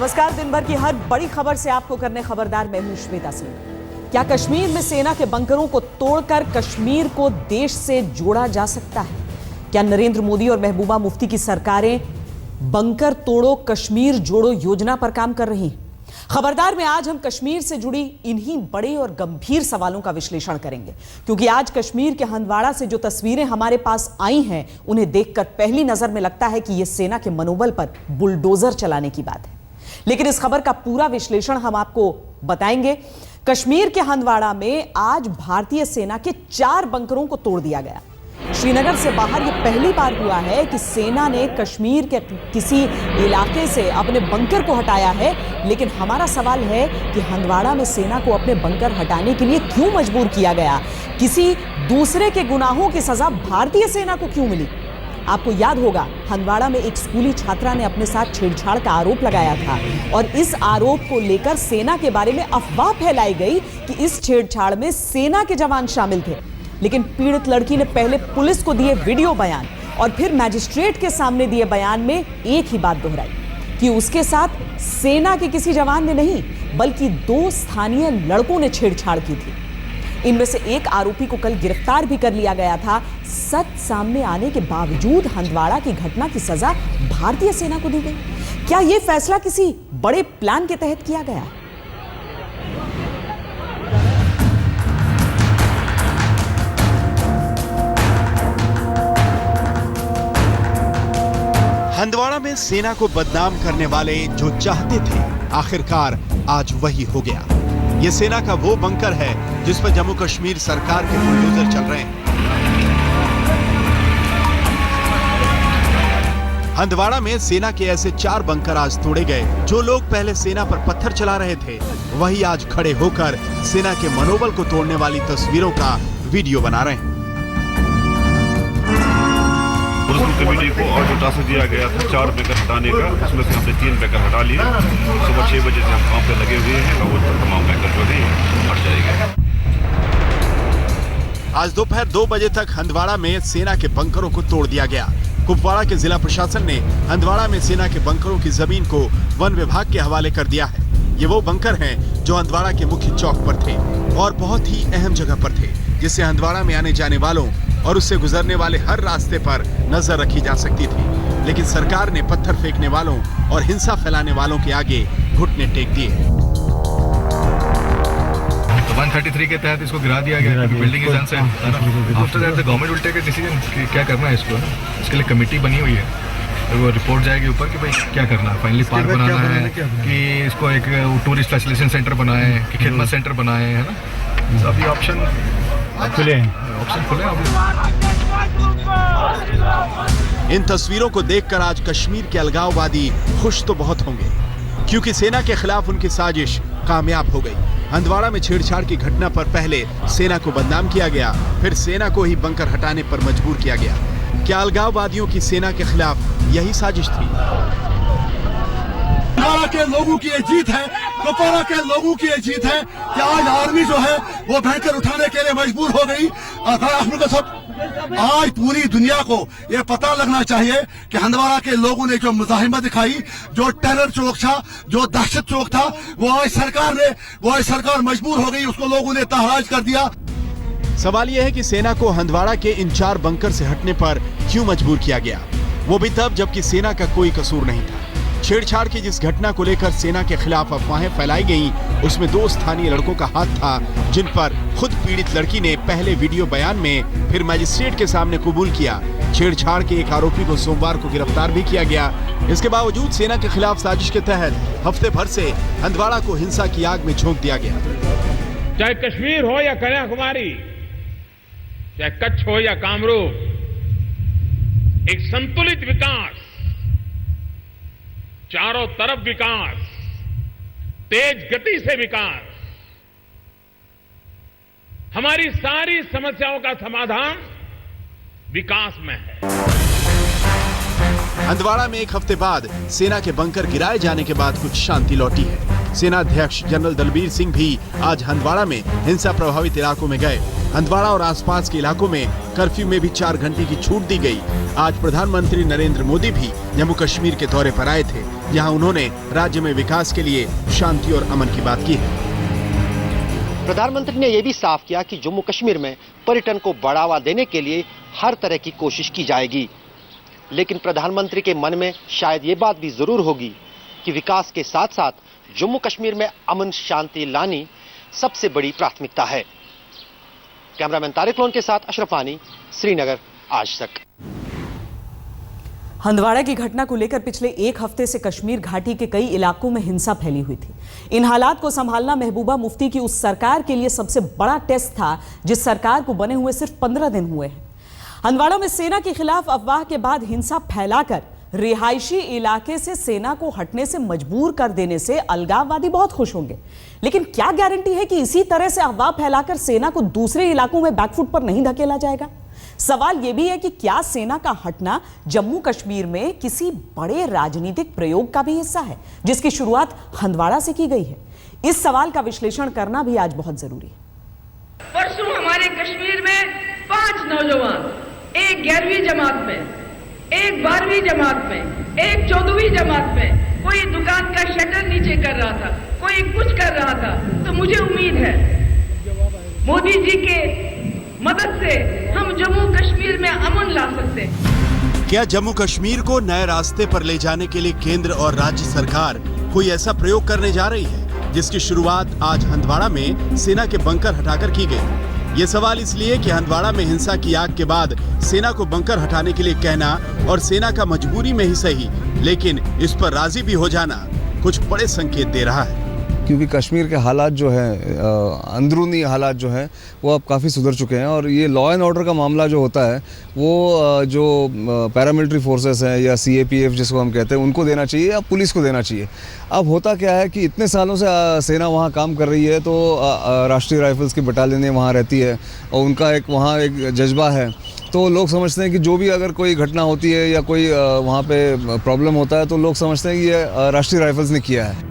नमस्कार। दिन भर की हर बड़ी खबर से आपको करने खबरदार मैं हूं श्वेता सिंह। क्या कश्मीर में सेना के बंकरों को तोड़कर कश्मीर को देश से जोड़ा जा सकता है? क्या नरेंद्र मोदी और महबूबा मुफ्ती की सरकारें बंकर तोड़ो कश्मीर जोड़ो योजना पर काम कर रही हैं? खबरदार में आज हम कश्मीर से जुड़ी इन्हीं बड़े और गंभीर सवालों का विश्लेषण करेंगे, क्योंकि आज कश्मीर के हंदवाड़ा से जो तस्वीरें हमारे पास आई हैं, उन्हें देखकर पहली नजर में लगता है कि यह सेना के मनोबल पर बुलडोजर चलाने की बात है। लेकिन इस खबर का पूरा विश्लेषण हम आपको बताएंगे। कश्मीर के हंदवाड़ा में आज भारतीय सेना के 4 बंकरों को तोड़ दिया गया। श्रीनगर से बाहर यह पहली बार हुआ है कि सेना ने कश्मीर के किसी इलाके से अपने बंकर को हटाया है। लेकिन हमारा सवाल है कि हंदवाड़ा में सेना को अपने बंकर हटाने के लिए क्यों मजबूर किया गया? किसी दूसरे के गुनाहों की सजा भारतीय सेना को क्यों मिली? आपको याद होगा, हंदवाड़ा में एक स्कूली छात्रा ने अपने साथ छेड़छाड़ का आरोप लगाया था और इस आरोप को लेकर सेना के बारे में अफवाह फैलाई गई कि इस छेड़छाड़ में सेना के जवान शामिल थे। लेकिन पीड़ित लड़की ने पहले पुलिस को दिए वीडियो बयान और फिर मैजिस्ट्रेट के सामने दिए बयान में एक ही बात दोहराई कि उसके साथ सेना के किसी जवान ने नहीं, बल्कि 2 स्थानीय लड़कों ने छेड़छाड़ की थी। इनमें से एक आरोपी को कल गिरफ्तार भी कर लिया गया था। सच सामने आने के बावजूद हंदवाड़ा की घटना की सजा भारतीय सेना को दी गई। क्या यह फैसला किसी बड़े प्लान के तहत किया गया? हंदवाड़ा में सेना को बदनाम करने वाले जो चाहते थे, आखिरकार आज वही हो गया। ये सेना का वो बंकर है जिस पर जम्मू कश्मीर सरकार के बुलडोजर चल रहे हैं। हंदवाड़ा में सेना के ऐसे 4 बंकर आज तोड़े गए। जो लोग पहले सेना पर पत्थर चला रहे थे, वही आज खड़े होकर सेना के मनोबल को तोड़ने वाली तस्वीरों का वीडियो बना रहे हैं। कमेटी को और जो टास्क दिया गया था 4 बंकर हटाने का, उसमें से हमने 3 बंकर हटा लिए। सुबह 6 बजे से हम काम पे लगे हुए हैं और वो तमाम बंकर जो है हट जाएंगे। आज दोपहर 2 बजे तक हंदवाड़ा में सेना के बंकरों को तोड़ दिया गया। कुपवाड़ा के जिला प्रशासन ने हंदवाड़ा में सेना के बंकरों की जमीन को वन विभाग के हवाले कर दिया है। ये वो बंकर हैं जो हंदवाड़ा के मुख्य चौक पर थे और बहुत ही अहम जगह पर थे, जिससे हंदवाड़ा में आने जाने वालों और उससे गुजरने वाले हर रास्ते पर नजर रखी जा सकती थी। लेकिन सरकार ने पत्थर फेंकने वालों और हिंसा फैलाने वालों के आगे घुटने टेक दिए। 133 के तहत इसको गिरा दिया गया, building is unsafe. After that the government will take a decision कि क्या करना है इसको। इसके लिए कमेटी बनी हुई है, तो वो रिपोर्ट जाएगी ऊपर कि भाई क्या करना है। फाइनली पार्क बनाना है कि इसको एक टूरिस्ट फैसिलिटेशन सेंटर बनाए कि खिदमत सेंटर बनाए, है ना। तो अभी ऑप्शन खुले हैं। इन तस्वीरों को देखकर आज कश्मीर के अलगाववादी खुश तो बहुत होंगे, क्योंकि सेना के खिलाफ उनकी साजिश कामयाब हो गई। हंदवाड़ा में छेड़छाड़ की घटना पर पहले सेना को बदनाम किया गया, फिर सेना को ही बंकर हटाने पर मजबूर किया गया। क्या अलगाववादियों की सेना के खिलाफ यही साजिश थी? कुपवाड़ा के लोगों की ये जीत है, कुपवाड़ा के लोगों की ये जीत है कि आज आर्मी जो है वो बैंकर उठाने के लिए मजबूर हो गई। आज पूरी दुनिया को ये पता लगना चाहिए कि हंदवाड़ा के लोगों ने जो मुजाहिमत दिखाई, जो टेरर चौक था, जो दहशत चौक था, वो आज सरकार मजबूर हो गई, उसको लोगों ने तहराज कर दिया। सवाल यह है कि सेना को हंदवाड़ा के इन 4 बंकर से हटने पर क्यों मजबूर किया गया, वो भी तब जबकि सेना का कोई कसूर नहीं था। छेड़छाड़ की जिस घटना को लेकर सेना के खिलाफ अफवाहें फैलाई गईं, उसमें 2 स्थानीय लड़कों का हाथ था, जिन पर खुद पीड़ित लड़की ने पहले वीडियो बयान में फिर मैजिस्ट्रेट के सामने कबूल किया। छेड़छाड़ के एक आरोपी को सोमवार को गिरफ्तार भी किया गया। इसके बावजूद सेना के खिलाफ साजिश के तहत हफ्ते भर से हंदवाड़ा को हिंसा की आग में झोंक दिया गया। चाहे कश्मीर हो या कन्याकुमारी, चाहे कच्छ हो या कामरूप, एक संतुलित विकास, चारों तरफ विकास, तेज गति से विकास, हमारी सारी समस्याओं का समाधान विकास में है। हंदवाड़ा में एक हफ्ते बाद सेना के बंकर गिराए जाने के बाद कुछ शांति लौटी है। सेना अध्यक्ष जनरल दलबीर सिंह भी आज हंदवाड़ा में हिंसा प्रभावित इलाकों में गए। हंदवाड़ा और आसपास के इलाकों में कर्फ्यू में भी 4 घंटे की छूट दी गई। आज प्रधानमंत्री नरेंद्र मोदी भी जम्मू कश्मीर के दौरे पर आए थे, जहां उन्होंने राज्य में विकास के लिए शांति और अमन की बात की है। प्रधानमंत्री ने यह भी साफ किया कि जम्मू कश्मीर में पर्यटन को बढ़ावा देने के लिए हर तरह की कोशिश की जाएगी, लेकिन प्रधानमंत्री के मन में शायद ये बात भी जरूर होगी कि विकास के साथ साथ जम्मू कश्मीर में अमन शांति लानी सबसे बड़ी प्राथमिकता है। कैमरामैन तारिक लोन के साथ अशरफ आनी, श्रीनगर, आज तक। हंदवाड़ा की घटना को लेकर पिछले 1 हफ्ते से कश्मीर घाटी के कई इलाकों में हिंसा फैली हुई थी। इन हालात को संभालना महबूबा मुफ्ती की उस सरकार के लिए सबसे बड़ा टेस्ट था, जिस सरकार को बने हुए सिर्फ 15 दिन हुए हैं। हंदवाड़ा में सेना के खिलाफ अफवाह के बाद हिंसा फैलाकर रिहायशी इलाके से सेना को हटने से मजबूर कर देने से अलगाववादी बहुत खुश होंगे, लेकिन क्या गारंटी है कि इसी तरह से अफवाह फैलाकर सेना को दूसरे इलाकों में बैकफुट पर नहीं धकेला जाएगा? सवाल यह भी है कि क्या सेना का हटना जम्मू कश्मीर में किसी बड़े राजनीतिक प्रयोग का भी हिस्सा है, जिसकी शुरुआत हंदवाड़ा से की गई है? इस सवाल का विश्लेषण करना भी आज बहुत जरूरी है। परसों हमारे कश्मीर में 5 नौजवान, एक 11वीं जमात में, एक 12वीं जमात में, एक 14वीं जमात में, कोई दुकान का शटर नीचे कर रहा था, कोई कुछ कर रहा था। तो मुझे उम्मीद है मोदी जी के मदद से हम जम्मू कश्मीर में अमन ला सकते हैं। क्या जम्मू कश्मीर को नए रास्ते पर ले जाने के लिए केंद्र और राज्य सरकार कोई ऐसा प्रयोग करने जा रही है, जिसकी शुरुआत आज हंदवाड़ा में सेना के बंकर हटाकर की गई? ये सवाल इसलिए कि हंदवाड़ा में हिंसा की आग के बाद सेना को बंकर हटाने के लिए कहना और सेना का मजबूरी में ही सही, लेकिन इस पर राजी भी हो जाना कुछ बड़े संकेत दे रहा है। क्योंकि कश्मीर के हालात जो है, अंदरूनी हालात जो हैं, वो अब काफ़ी सुधर चुके हैं और ये लॉ एंड ऑर्डर का मामला जो होता है वो जो पैरामिलिट्री फोर्सेस हैं या CAPF जिसको हम कहते हैं, उनको देना चाहिए या पुलिस को देना चाहिए। अब होता क्या है कि इतने सालों से सेना वहाँ काम कर रही है, तो राष्ट्रीय राइफल्स की बटालियनें वहाँ रहती है और उनका वहाँ एक जज्बा है, तो लोग समझते हैं कि जो भी अगर कोई घटना होती है या कोई वहाँ पे प्रॉब्लम होता है तो लोग समझते हैं कि ये राष्ट्रीय राइफल्स ने किया है।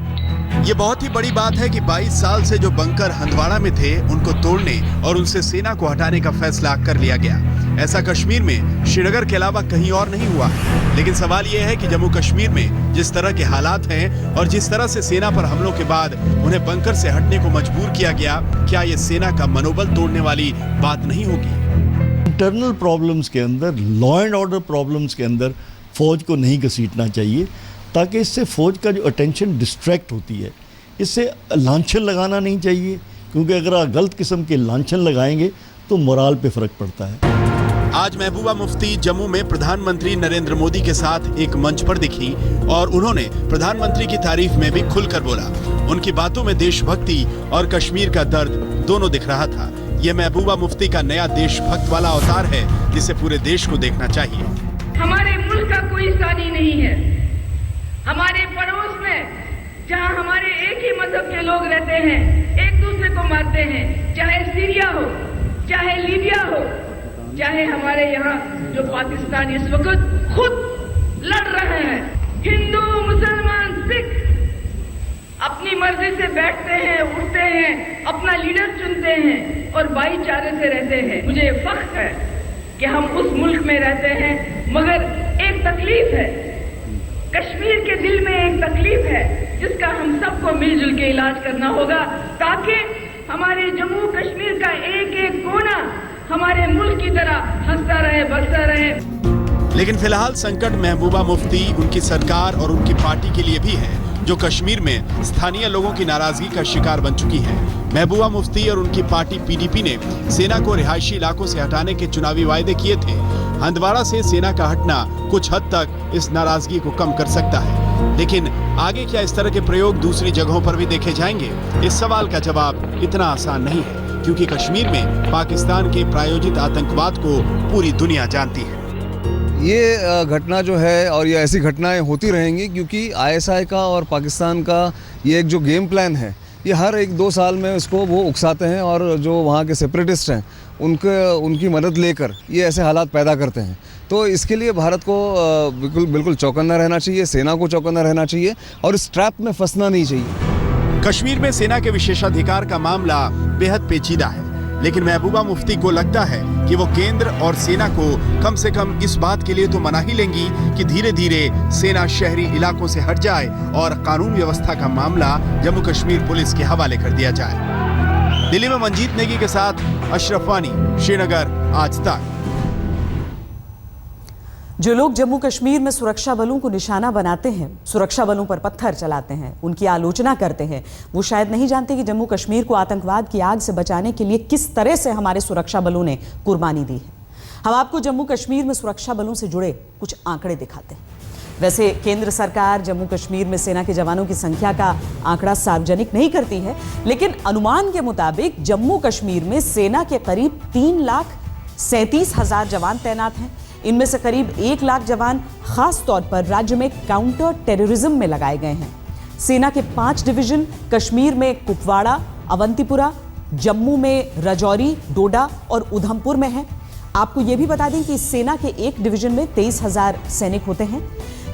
ये बहुत ही बड़ी बात है कि 22 साल से जो बंकर हंदवाड़ा में थे उनको तोड़ने और उनसे सेना को हटाने का फैसला कर लिया गया। ऐसा कश्मीर में श्रीनगर के अलावा कहीं और नहीं हुआ। लेकिन सवाल ये है कि जम्मू कश्मीर में जिस तरह के हालात हैं और जिस तरह से सेना पर हमलों के बाद उन्हें बंकर से हटने को मजबूर किया गया, क्या ये सेना का मनोबल तोड़ने वाली बात नहीं होगी? इंटरनल प्रॉब्लम्स के अंदर, लॉ एंड ऑर्डर प्रॉब्लम्स के अंदर फौज को नहीं घसीटना चाहिए, ताकि इससे फौज का जो अटेंशन डिस्ट्रैक्ट होती है, इससे लांछन लगाना नहीं चाहिए, क्योंकि अगर आप गलत किस्म के लांछन लगाएंगे तो मोराल पे फर्क पड़ता है। आज महबूबा मुफ्ती जम्मू में प्रधानमंत्री नरेंद्र मोदी के साथ एक मंच पर दिखी और उन्होंने प्रधानमंत्री की तारीफ में भी खुलकर बोला। उनकी बातों में देशभक्ति और कश्मीर का दर्द दोनों दिख रहा था। यह महबूबा मुफ्ती का नया देशभक्त वाला अवतार है, जिसे पूरे देश को देखना चाहिए। हमारे मुल्क का कोई सानी नहीं है। हमारे पड़ोस में जहां हमारे एक ही मजहब के लोग रहते हैं, एक दूसरे को मारते हैं, चाहे सीरिया हो, चाहे लीबिया हो, चाहे हमारे यहाँ जो पाकिस्तान इस वक्त खुद लड़ रहे हैं। हिंदू, मुसलमान, सिख अपनी मर्जी से बैठते हैं, उठते हैं, अपना लीडर चुनते हैं और भाईचारे से रहते हैं। मुझे फख्र है कि हम उस मुल्क में रहते हैं, मगर एक तकलीफ है, कश्मीर के दिल में एक तकलीफ है, जिसका हम सबको मिलजुल के इलाज करना होगा, ताकि हमारे जम्मू कश्मीर का एक एक कोना हमारे मुल्क की तरह हंसता रहे, बसता रहे। लेकिन फिलहाल संकट महबूबा मुफ्ती, उनकी सरकार और उनकी पार्टी के लिए भी है, जो कश्मीर में स्थानीय लोगों की नाराजगी का शिकार बन चुकी है। महबूबा मुफ्ती और उनकी पार्टी PDP ने सेना को रिहायशी इलाकों से हटाने के चुनावी वायदे किए थे। हंदवाड़ा से सेना का हटना कुछ हद तक इस नाराजगी को कम कर सकता है, लेकिन आगे क्या इस तरह के प्रयोग दूसरी जगहों पर भी देखे जाएंगे? इस सवाल का जवाब इतना आसान नहीं है, क्योंकि कश्मीर में पाकिस्तान के प्रायोजित आतंकवाद को पूरी दुनिया जानती है। ये घटना जो है और ये ऐसी घटनाएं होती रहेंगी, क्योंकि ISI का और पाकिस्तान का ये एक जो गेम प्लान है, ये हर 1-2 साल में उसको वो उकसाते हैं और जो वहाँ के सेपरेटिस्ट हैं उनकी मदद लेकर ये ऐसे हालात पैदा करते हैं। तो इसके लिए भारत को बिल्कुल चौकन्ना रहना चाहिए, सेना को चौकन्ना रहना चाहिए और इस ट्रैप में फंसना नहीं चाहिए। कश्मीर में सेना के विशेषाधिकार का मामला बेहद पेचीदा है। लेकिन महबूबा मुफ्ती को लगता है कि वो केंद्र और सेना को कम से कम इस बात के लिए तो मना ही लेंगी कि धीरे धीरे सेना शहरी इलाकों से हट जाए और कानून व्यवस्था का मामला जम्मू कश्मीर पुलिस के हवाले कर दिया जाए। दिल्ली में मंजीत नेगी के साथ अशरफ वानी, श्रीनगर, आज तक। जो लोग जम्मू कश्मीर में सुरक्षा बलों को निशाना बनाते हैं, सुरक्षा बलों पर पत्थर चलाते हैं, उनकी आलोचना करते हैं, वो शायद नहीं जानते कि जम्मू कश्मीर को आतंकवाद की आग से बचाने के लिए किस तरह से हमारे सुरक्षा बलों ने कुर्बानी दी है। हम आपको जम्मू कश्मीर में सुरक्षा बलों से जुड़े कुछ आंकड़े दिखाते हैं। वैसे केंद्र सरकार जम्मू कश्मीर में सेना के जवानों की संख्या का आंकड़ा सार्वजनिक नहीं करती है, लेकिन अनुमान के मुताबिक जम्मू कश्मीर में सेना के करीब 3,37,000 जवान तैनात हैं। इनमें से करीब 1 लाख जवान खास तौर पर राज्य में काउंटर टेररिज्म में लगाए गए हैं। सेना के 5 डिवीजन कश्मीर में कुपवाड़ा, अवंतीपुरा, जम्मू में राजौरी, डोडा और उधमपुर में हैं। आपको यह भी बता दें कि सेना के एक डिवीजन में 23,000 सैनिक होते हैं।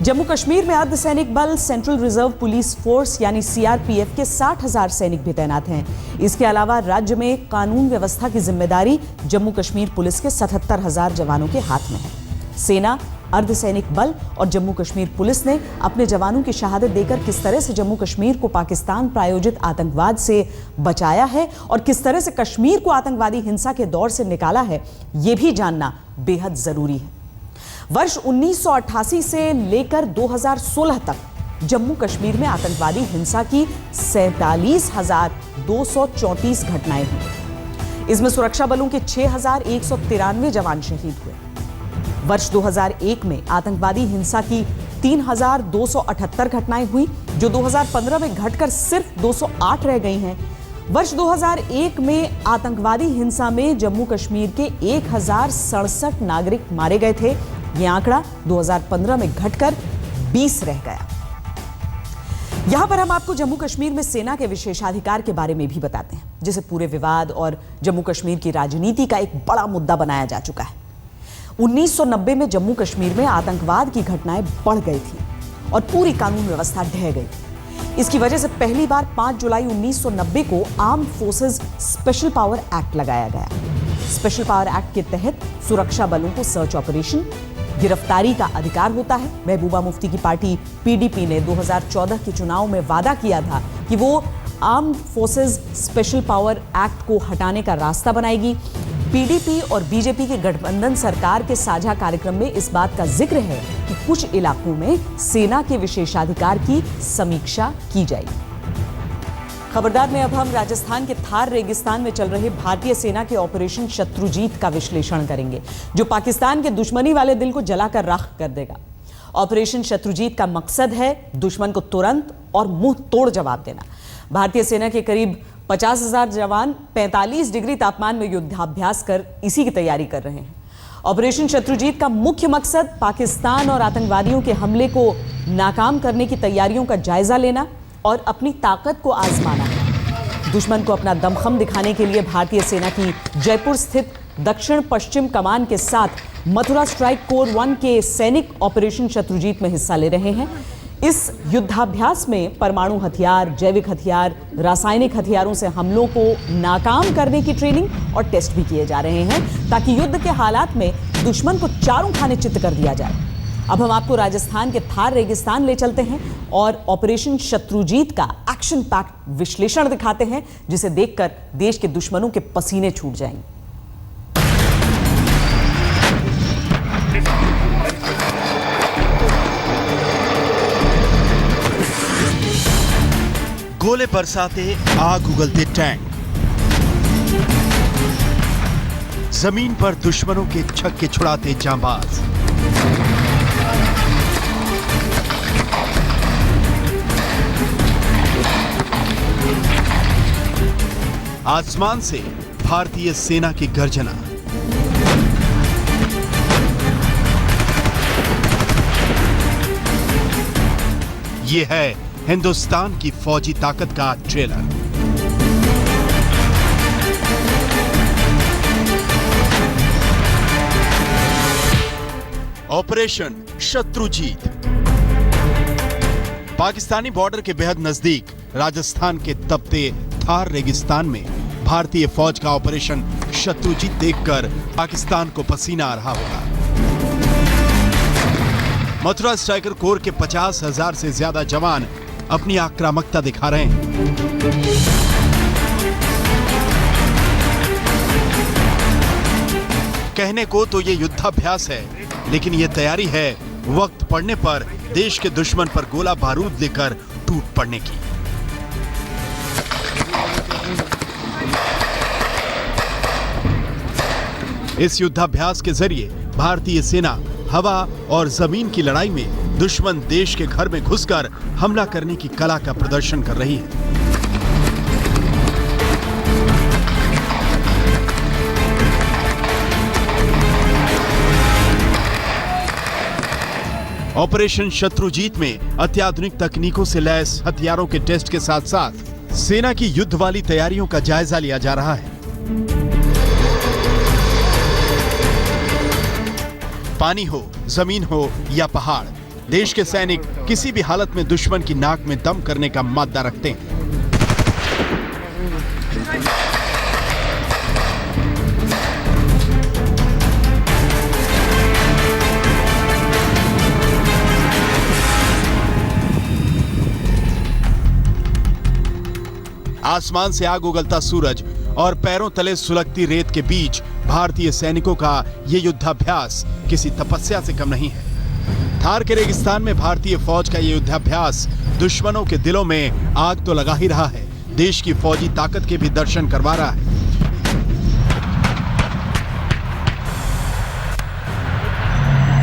जम्मू कश्मीर में अर्धसैनिक बल, सेंट्रल रिजर्व पुलिस फोर्स यानी सीआरपीएफ के 60,000 सैनिक भी तैनात हैं। इसके अलावा राज्य में कानून व्यवस्था की जिम्मेदारी जम्मू कश्मीर पुलिस के 77,000 जवानों के हाथ में है। सेना, अर्धसैनिक बल और जम्मू कश्मीर पुलिस ने अपने जवानों की शहादत देकर किस तरह से जम्मू कश्मीर को पाकिस्तान प्रायोजित आतंकवाद से बचाया है और किस तरह से कश्मीर को आतंकवादी हिंसा के दौर से निकाला है, ये भी जानना बेहद जरूरी है। वर्ष 1988 से लेकर 2016 तक जम्मू कश्मीर में आतंकवादी हिंसा की 47,234 घटनाएं हुई। इसमें सुरक्षा बलों के 6,193 जवान शहीद हुए। वर्ष 2001 में आतंकवादी हिंसा की 3,278 घटनाएं हुई, जो 2015 में घटकर सिर्फ 208 रह गई हैं। वर्ष 2001 में आतंकवादी हिंसा में जम्मू कश्मीर के 1,067 नागरिक मारे गए थे। यह आंकड़ा 2015 में घटकर 20 रह गया। यहां पर हम आपको जम्मू कश्मीर में सेना के विशेषाधिकार के बारे में भी बताते हैं, जिसे पूरे विवाद और जम्मू कश्मीर की राजनीति का एक बड़ा मुद्दा बनाया जा चुका है। 1990 में जम्मू कश्मीर में आतंकवाद की घटनाएं बढ़ गई थी और पूरी कानून व्यवस्था ढह गई। इसकी वजह से पहली बार 5 जुलाई 1990 को armed forces special power act लगाया गया। स्पेशल पावर एक्ट के तहत सुरक्षा बलों को सर्च ऑपरेशन, गिरफ्तारी का अधिकार होता है। महबूबा मुफ्ती की पार्टी पीडीपी ने 2014 के चुनाव में वादा किया था कि वो armed forces special power act को हटाने का रास्ता बनाएगी। पीडीपी और बीजेपी की गठबंधन सरकार के साझा कार्यक्रम में इस बात का जिक्र है कि कुछ इलाकों में सेना के विशेषाधिकार की समीक्षा की जाएगी। खबरदार में अब हम राजस्थान के थार रेगिस्तान में चल रहे भारतीय सेना के ऑपरेशन शत्रुजीत का विश्लेषण करेंगे, जो पाकिस्तान के दुश्मनी वाले दिल को जलाकर राख कर देगा। ऑपरेशन शत्रुजीत का मकसद है दुश्मन को तुरंत और मुंह तोड़ जवाब देना। भारतीय सेना के करीब 50,000 जवान 45 डिग्री तापमान में युद्धाभ्यास कर इसी की तैयारी कर रहे हैं। ऑपरेशन शत्रुजीत का मुख्य मकसद पाकिस्तान और आतंकवादियों के हमले को नाकाम करने की तैयारियों का जायजा लेना और अपनी ताकत को आजमाना है। दुश्मन को अपना दमखम दिखाने के लिए भारतीय सेना की जयपुर स्थित दक्षिण पश्चिम कमान के साथ मथुरा स्ट्राइक कोर 1 के सैनिक ऑपरेशन शत्रुजीत में हिस्सा ले रहे हैं। इस युद्धाभ्यास में परमाणु हथियार, जैविक हथियार, रासायनिक हथियारों से हमलों को नाकाम करने की ट्रेनिंग और टेस्ट भी किए जा रहे हैं, ताकि युद्ध के हालात में दुश्मन को चारों खाने चित्त कर दिया जाए। अब हम आपको राजस्थान के थार रेगिस्तान ले चलते हैं और ऑपरेशन शत्रुजीत का एक्शन पैक्ड विश्लेषण दिखाते हैं, जिसे देखकर देश के दुश्मनों के पसीने छूट जाएंगे। गोले बरसाते, आग उगलते टैंक, जमीन पर दुश्मनों के छक्के छुड़ाते जांबाज, आसमान से भारतीय सेना की गर्जना। ये है हिंदुस्तान की फौजी ताकत का trailer. Operation Shatrujeet. Pakistani border के बेहद नजदीक राजस्थान के तपते थार रेगिस्तान में भारतीय फौज का ऑपरेशन शत्रुजीत देखकर पाकिस्तान को पसीना आ रहा होगा। मथुरा स्ट्राइकर कोर के 50,000 से ज्यादा जवान अपनी आक्रामकता दिखा रहे हैं। कहने को तो ये युद्धाभ्यास है, लेकिन ये तैयारी है वक्त पड़ने पर देश के दुश्मन पर गोला बारूद लेकर टूट पड़ने की। इस युद्धाभ्यास के जरिए भारतीय सेना हवा और जमीन की लड़ाई में दुश्मन देश के घर में घुसकर हमला करने की कला का प्रदर्शन कर रही है। ऑपरेशन शत्रुजीत में अत्याधुनिक तकनीकों से लैस हथियारों के टेस्ट के साथ साथ सेना की युद्ध वाली तैयारियों का जायजा लिया जा रहा है। पानी हो, जमीन हो या पहाड़, देश के सैनिक किसी भी हालत में दुश्मन की नाक में दम करने का मादा रखते हैं। आसमान से आग उगलता सूरज और पैरों तले सुलगती रेत के बीच भारतीय सैनिकों का ये युद्धाभ्यास किसी तपस्या से कम नहीं है। थार के रेगिस्तान में भारतीय फौज का ये युद्धाभ्यास दुश्मनों के दिलों में आग तो लगा ही रहा है, देश की फौजी ताकत के भी दर्शन करवा रहा है।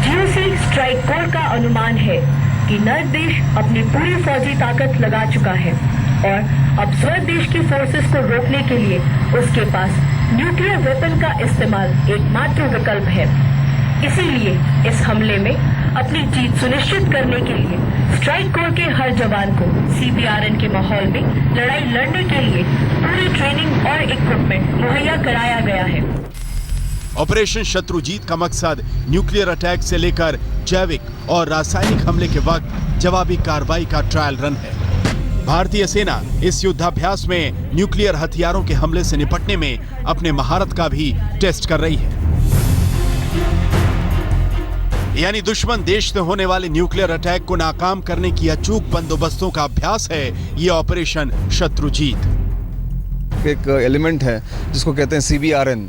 जीओसी स्ट्राइक कोर का अनुमान है कि नर देश अपनी पूरी फौजी ताकत लगा चुका है और अब स्वदेश की फोर्सेस को रोकने के लिए उसके पास न्यूक्लियर वेपन का इस्तेमाल एकमात्र विकल्प है। इसीलिए इस हमले में अपनी जीत सुनिश्चित करने के लिए स्ट्राइक कोर के हर जवान को CBRN के माहौल में लड़ाई लड़ने के लिए पूरी ट्रेनिंग और इक्विपमेंट मुहैया कराया गया है। ऑपरेशन शत्रुजीत का मकसद न्यूक्लियर अटैक से लेकर जैविक और रासायनिक हमले के वक्त जवाबी कार्रवाई का ट्रायल रन है। भारतीय सेना इस युद्धाभ्यास में न्यूक्लियर हथियारों के हमले से निपटने में अपने महारत का भी टेस्ट कर रही है। यानी दुश्मन देश से होने वाले न्यूक्लियर अटैक को नाकाम करने की अचूक बंदोबस्तों का अभ्यास है ये ऑपरेशन शत्रुजीत। एक एलिमेंट है जिसको कहते हैं CBRN,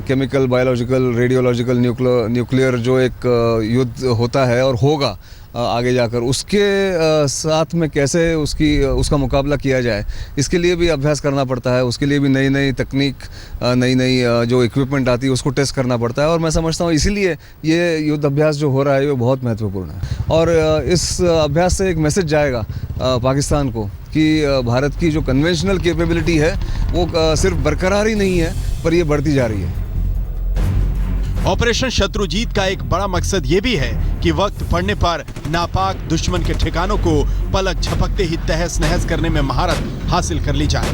chemical, biological, radiological, nuclear जो एक युद्ध होता है और होगा आगे जाकर, उसके साथ में कैसे उसका मुकाबला किया जाए, इसके लिए भी अभ्यास करना पड़ता है। उसके लिए भी नई नई तकनीक, नई नई जो इक्विपमेंट आती है उसको टेस्ट करना पड़ता है। और मैं समझता हूँ इसीलिए ये युद्ध अभ्यास जो हो रहा है वो बहुत महत्वपूर्ण है। और इस अभ्यास से एक मैसेज जाएगा पाकिस्तान को कि भारत की जो कन्वेंशनल कैपेबिलिटी है वो सिर्फ बरकरार ही नहीं है, पर ये बढ़ती जा रही है। ऑपरेशन शत्रुजीत का एक बड़ा मकसद ये भी है कि वक्त पड़ने पर नापाक दुश्मन के ठिकानों को पलक झपकते ही तहस नहस करने में महारत हासिल कर ली जाए।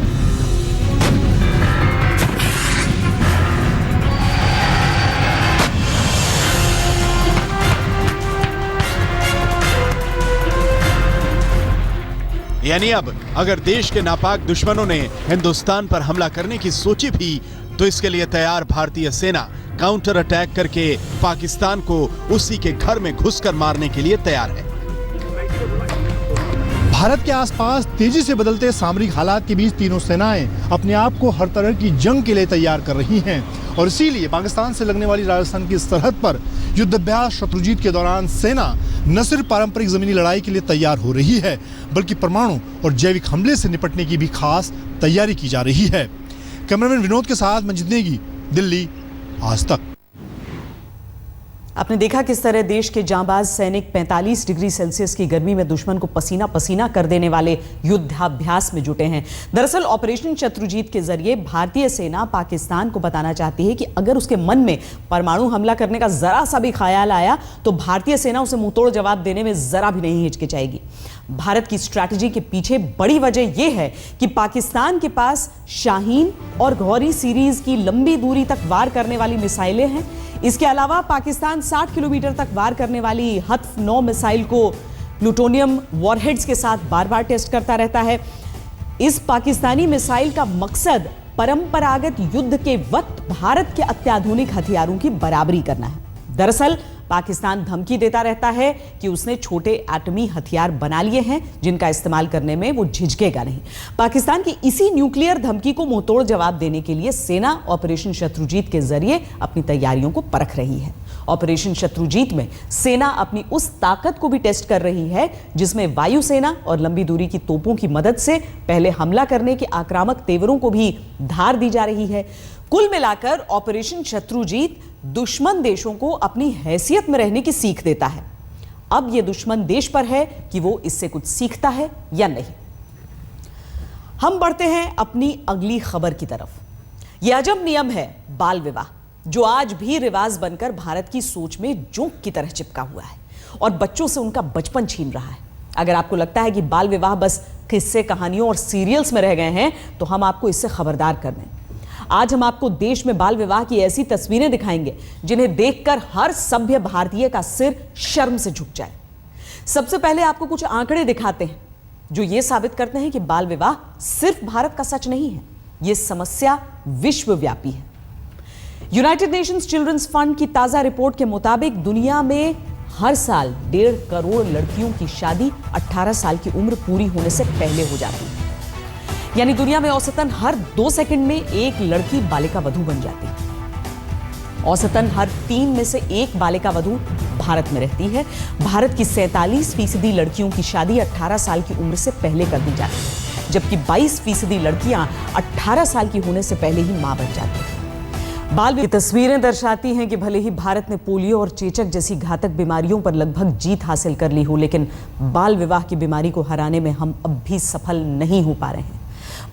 यानी अब अगर देश के नापाक दुश्मनों ने हिंदुस्तान पर हमला करने की सोची भी तो इसके लिए तैयार भारतीय सेना काउंटर अटैक करके पाकिस्तान को उसी के घर में घुसकर मारने के लिए तैयार है। भारत के आसपास तेजी से बदलते सामरिक हालात के बीच तीनों सेनाएं अपने आप को हर तरह की जंग के लिए तैयार कर रही हैं और इसीलिए पाकिस्तान से लगने वाली राजस्थान की सरहद पर युद्धाभ्यास शत्रुजीत के दौरान सेना न सिर्फ पारंपरिक जमीनी लड़ाई के लिए तैयार हो रही है बल्कि परमाणु और जैविक हमले से निपटने की भी खास तैयारी की जा रही है। कैमरामैन विनोद के साथ मंजित नेगी, दिल्ली, आज तक। आपने देखा किस तरह देश के जांबाज सैनिक 45 डिग्री सेल्सियस की गर्मी में दुश्मन को पसीना पसीना कर देने वाले युद्धाभ्यास में जुटे हैं। दरअसल ऑपरेशन शत्रुजीत के जरिए भारतीय सेना पाकिस्तान को बताना चाहती है कि अगर उसके मन में परमाणु हमला करने का जरा सा भी ख्याल आया तो भारतीय सेना उसे मुंहतोड़ जवाब देने में जरा भी नहीं हिचकिचाएगी। भारत की स्ट्रैटेजी के पीछे बड़ी वजह यह है कि पाकिस्तान के पास शाहीन और गौरी सीरीज की लंबी दूरी तक वार करने वाली मिसाइलें हैं। इसके अलावा पाकिस्तान 60 किलोमीटर तक वार करने वाली हत्फ 9 मिसाइल को प्लूटोनियम वॉरहेड्स के साथ बार बार टेस्ट करता रहता है। इस पाकिस्तानी मिसाइल का मकसद परंपरागत युद्ध के वक्त भारत के अत्याधुनिक हथियारों की बराबरी करना है। दरअसल पाकिस्तान धमकी देता रहता है कि उसने छोटे एटमी हथियार बना लिए हैं जिनका इस्तेमाल करने में वो झिझकेगा नहीं। पाकिस्तान की इसी न्यूक्लियर धमकी को मुंहतोड़ जवाब देने के लिए सेना ऑपरेशन शत्रुजीत के जरिए अपनी तैयारियों को परख रही है। ऑपरेशन शत्रुजीत में सेना अपनी उस ताकत को भी टेस्ट कर रही है जिसमें वायुसेना और लंबी दूरी की तोपों की मदद से पहले हमला करने के आक्रामक तेवरों को भी धार दी जा रही है। कुल मिलाकर ऑपरेशन शत्रुजीत दुश्मन देशों को अपनी हैसियत में रहने की सीख देता है। अब यह दुश्मन देश पर है कि वो इससे कुछ सीखता है या नहीं। हम बढ़ते हैं अपनी अगली खबर की तरफ। यह अजब नियम है बाल विवाह, जो आज भी रिवाज बनकर भारत की सोच में जोंक की तरह चिपका हुआ है और बच्चों से उनका बचपन छीन रहा है। अगर आपको लगता है कि बाल विवाह बस किस्से, कहानियों और सीरियल्स में रह गए हैं तो हम आपको इससे खबरदार कर दें। आज हम आपको देश में बाल विवाह की ऐसी तस्वीरें दिखाएंगे जिन्हें देखकर हर सभ्य भारतीय का सिर शर्म से झुक जाए। सबसे पहले आपको कुछ आंकड़े दिखाते हैं जो यह साबित करते हैं कि बाल विवाह सिर्फ भारत का सच नहीं है, यह समस्या विश्वव्यापी है। यूनाइटेड नेशंस चिल्ड्रंस फंड की ताजा रिपोर्ट के मुताबिक दुनिया में हर साल 1.5 करोड़ लड़कियों की शादी 18 साल की उम्र पूरी होने से पहले हो जाती है। यानी दुनिया में औसतन हर 2 सेकंड में एक लड़की बालिका वधू बन जाती है। औसतन हर 3 में से एक बालिका वधू भारत में रहती है। भारत की 47% लड़कियों की शादी 18 साल की उम्र से पहले कर दी जाती है, जबकि 22% लड़कियां 18 साल की होने से पहले ही मां बन जाती हैं। बाल की तस्वीरें दर्शाती हैं कि भले ही भारत ने पोलियो और चेचक जैसी घातक बीमारियों पर लगभग जीत हासिल कर ली हो, लेकिन बाल विवाह की बीमारी को हराने में हम अब भी सफल नहीं हो पा रहे हैं।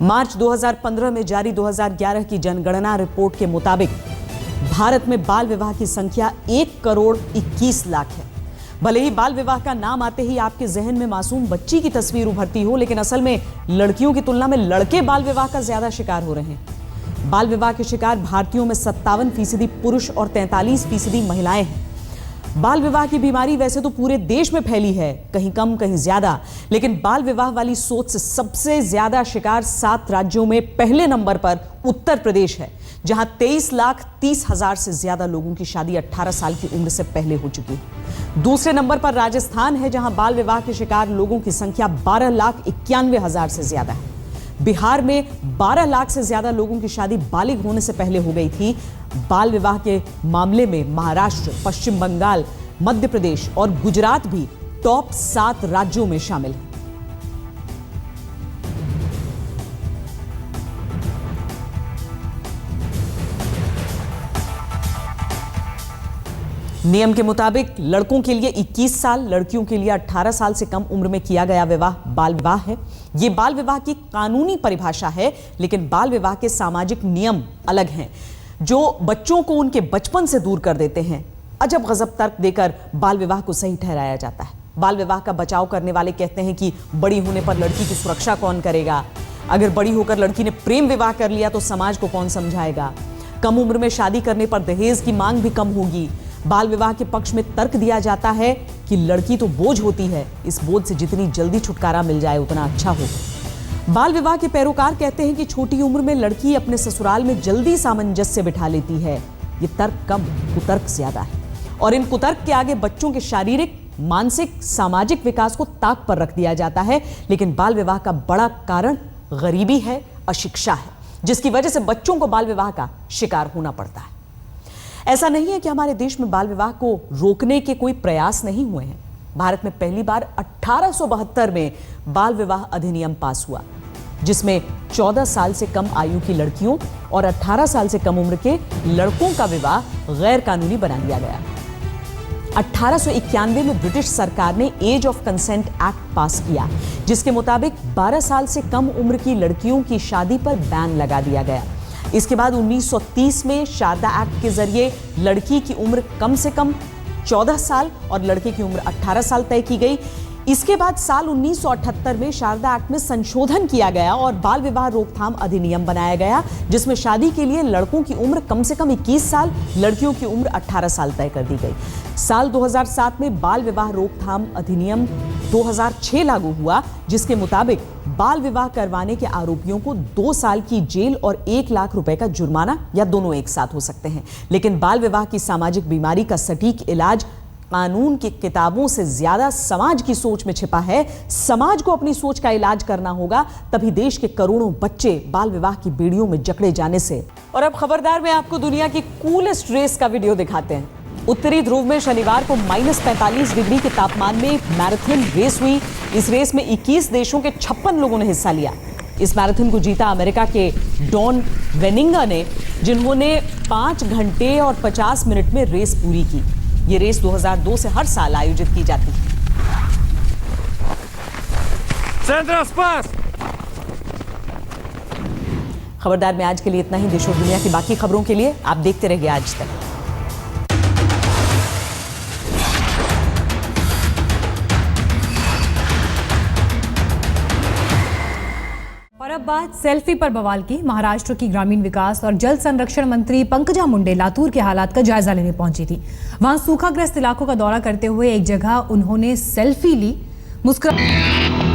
मार्च 2015 में जारी 2011 की जनगणना रिपोर्ट के मुताबिक भारत में बाल विवाह की संख्या 1 करोड़ 21 लाख है। भले ही बाल विवाह का नाम आते ही आपके जहन में मासूम बच्ची की तस्वीर उभरती हो, लेकिन असल में लड़कियों की तुलना में लड़के बाल विवाह का ज्यादा शिकार हो रहे हैं। बाल विवाह के शिकार भारतीयों में 57% पुरुष और 43% महिलाएं हैं। बाल विवाह की बीमारी वैसे तो पूरे देश में फैली है, कहीं कम कहीं ज्यादा, लेकिन बाल विवाह वाली सोच से सबसे ज्यादा शिकार 7 राज्यों में पहले नंबर पर उत्तर प्रदेश है, जहां 23,30,000 से ज्यादा लोगों की शादी 18 साल की उम्र से पहले हो चुकी है। दूसरे नंबर पर राजस्थान है, जहां बाल विवाह के शिकार लोगों की संख्या 12,91,000 से ज्यादा है। बिहार में 12 लाख से ज्यादा लोगों की शादी बालिग होने से पहले हो गई थी। बाल विवाह के मामले में महाराष्ट्र, पश्चिम बंगाल, मध्य प्रदेश और गुजरात भी टॉप 7 राज्यों में शामिल हैं। नियम के मुताबिक लड़कों के लिए 21 साल, लड़कियों के लिए 18 साल से कम उम्र में किया गया विवाह बाल विवाह है। यह बाल विवाह की कानूनी परिभाषा है, लेकिन बाल विवाह के सामाजिक नियम अलग हैं जो बच्चों को उनके बचपन से दूर कर देते हैं। अजब गजब तर्क देकर बाल विवाह को सही ठहराया जाता है। बाल विवाह का बचाव करने वाले कहते हैं कि बड़ी होने पर लड़की की सुरक्षा कौन करेगा? अगर बड़ी होकर लड़की ने प्रेम विवाह कर लिया तो समाज को कौन समझाएगा? कम उम्र में शादी करने पर दहेज की मांग भी कम होगी। बाल विवाह के पक्ष में तर्क दिया जाता है कि लड़की तो बोझ होती है, इस बोझ से जितनी जल्दी छुटकारा मिल जाए उतना अच्छा हो। बाल विवाह के पैरोकार कहते हैं कि छोटी उम्र में लड़की अपने ससुराल में जल्दी सामंजस्य बिठा लेती है। ये तर्क कम, कुतर्क ज्यादा है, और इन कुतर्क के आगे बच्चों के शारीरिक, मानसिक, सामाजिक विकास को ताक पर रख दिया जाता है। लेकिन बाल विवाह का बड़ा कारण गरीबी है, अशिक्षा है, जिसकी वजह से बच्चों को बाल विवाह का शिकार होना पड़ता है। ऐसा नहीं है कि हमारे देश में बाल विवाह को रोकने के कोई प्रयास नहीं हुए हैं। भारत में पहली बार 1872 में बाल विवाह अधिनियम पास हुआ, जिसमें 14 साल से कम आयु की लड़कियों और 18 साल से कम उम्र के लड़कों का विवाह गैर कानूनी बना दिया गया। 1891 में ब्रिटिश सरकार ने age of consent act pass किया, जिसके मुताबिक 12 साल से कम उम्र की लड़कियों की शादी पर बैन लगा दिया गया। इसके बाद 1930 में शारदा एक्ट के जरिए लड़की की उम्र कम से कम 14 साल और लड़के की उम्र 18 साल तय की गई। इसके बाद साल 1978 में शारदा एक्ट में संशोधन किया गया और बाल विवाह रोकथाम अधिनियम बनाया गया, जिसमें शादी के लिए लड़कों की उम्र कम से कम 21 साल, लड़कियों की उम्र 18 साल तय कर दी गई। साल 2007 में बाल विवाह रोकथाम अधिनियम 2006 लागू हुआ, जिसके मुताबिक बाल विवाह करवाने के आरोपियों को 2 साल की जेल और 1 लाख रुपए का जुर्माना या दोनों एक साथ हो सकते हैं। लेकिन बाल विवाह की सामाजिक बीमारी का सटीक इलाज कानून की किताबों से ज्यादा समाज की सोच में छिपा है। समाज को अपनी सोच का इलाज करना होगा, तभी देश के करोड़ों बच्चे बाल विवाह की बेड़ियों में जकड़े जाने से। और अब खबरदार में आपको दुनिया की कूलेस्ट रेस का वीडियो दिखाते हैं। उत्तरी ध्रुव में शनिवार को -45 डिग्री के तापमान में एक मैराथन रेस हुई। इस रेस में 21 देशों के 56 लोगों ने हिस्सा लिया। इस मैराथन को जीता अमेरिका के डॉन वेनिंगा ने, जिन्होंने 5 घंटे और 50 मिनट में रेस पूरी की। ये रेस 2002 से हर साल आयोजित की जाती है। खबरदार में आज के लिए इतना ही। देश और दुनिया की बाकी खबरों के लिए आप देखते रहिए आज तक। और अब बात सेल्फी पर बवाल की। महाराष्ट्र की ग्रामीण विकास और जल संरक्षण मंत्री पंकजा मुंडे लातूर के हालात का जायजा लेने पहुंची थी। वहां सूखाग्रस्त इलाकों का दौरा करते हुए एक जगह उन्होंने सेल्फी ली। मुस्कुरा